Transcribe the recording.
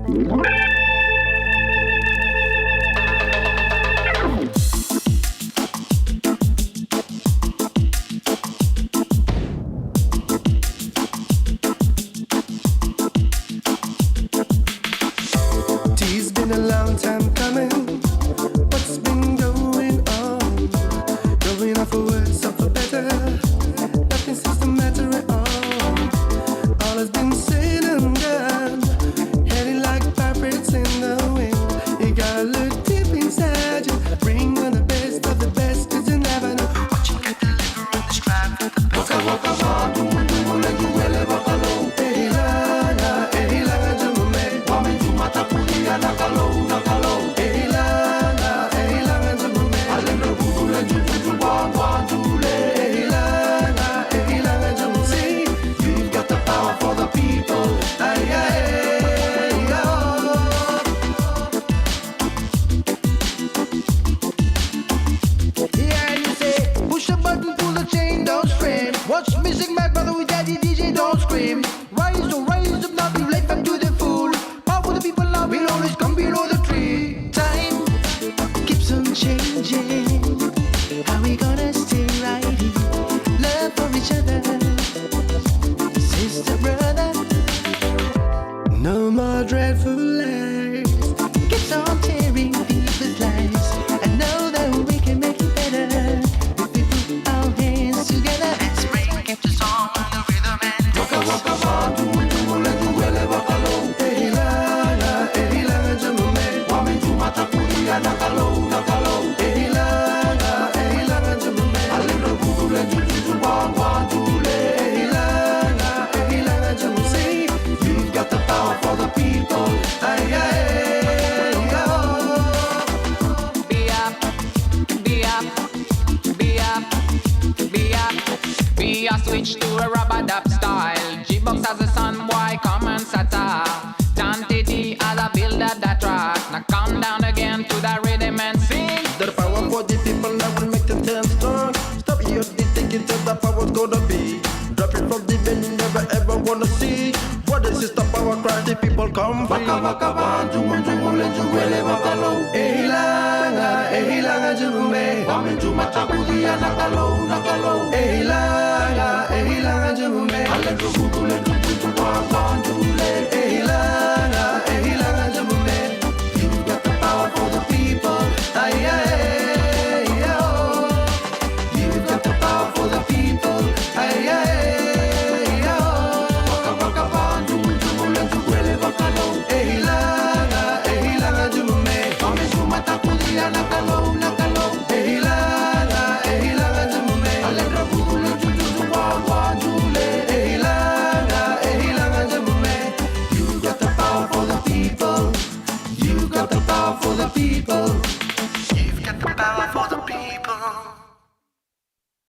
Tea's been a long time coming. What's been going on? Going on for worse or for better? Nothing seems to matter at all. All has been said and done. Heading like pirates in the wind. You gotta look deep inside you. Bring on the best of the best, 'cause you never know what you can deliver on the strive for the best. Waka waka wa, do le do ele waka lo. Ehi langa jumume. Wame jumata kulia nakalo nakalo. Ehi langa jumume. Alendo budu le juju wa jule. Ehi langa jumume. See, you've got the power for the people. Ay ay ay oh. Yeah, you say, push the button, pull the chain, don't strain. Watch music, my brother with daddy DJ, don't scream. Rise up, not be late back to the fool. Power the people now will always come below the tree. Time keeps on changing. How we gonna stay right here? Love for each other, sister, brother. No more dreadful lies. Keeps on tearing people's lives. I know that we can make it better if we put our hands together and spring keep the song on the rhythm and Waka waka wa, do le do ele waka lo. Ehi langa jumume. Wame jumata kulia nakalo nakalo. Ehi langa jumume. Alendo budu le juju wa jule. Ehi langa jumume. See, you've got the power for the people. Ay ay ay oh. Be up, be up, be up, be up. Be a switch to a rubber dub style. G-Box as a son boy, come and settle. Tante D as a builder that track. Now come down again to the rhythm and sing. The power for the people that will make them turn strong. Stop you thinking that the power's gonna be. Drop it from the bend, you never ever wanna see. What is this the power cry? The people come free. Waka waka wa, le juele waka lo. Ehi langa jumume. Wame jumata kulia nakalo nakalo. Ehi langa jumume. Alendo budu le